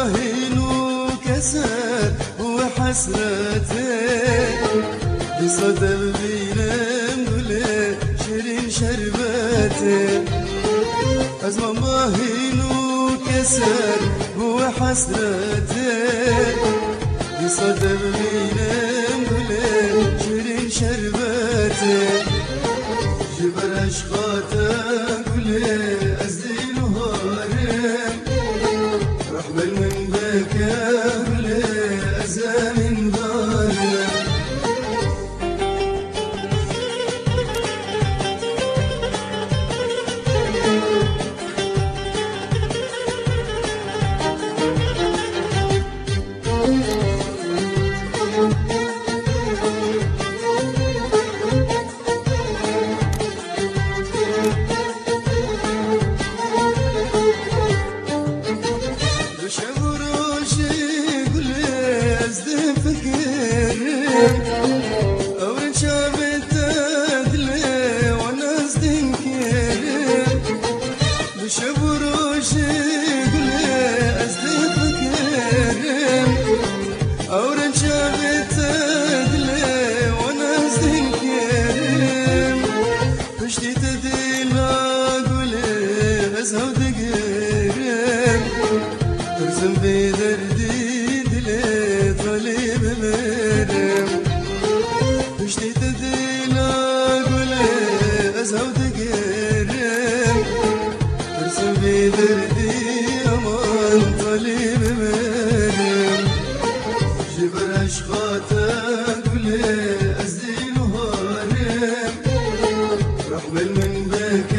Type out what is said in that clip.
باهين وكسر وحسرته بصدر بينام دولي شيرين شربته أزمان باهين وكسر وحسرته بصدر بينام دولي شيرين شربته جبر عشقاتك ولي أزيل وهارم رحمل من بكاك ولي أزامن دارنا أورن شابت أدلي وناس تنكر بشبروشي قلي أزدي فكر أورن شابت أدلي وناس تنكر فشتي تدينا قلي أزهو دقير ترسم بدردي دلي طالب مرم فشتي تدينا قولي أزهو دقيرم ترسم بدردي أمان طالب مرم جبر عشقاتك قولي أزدي وهارم رحمل من بك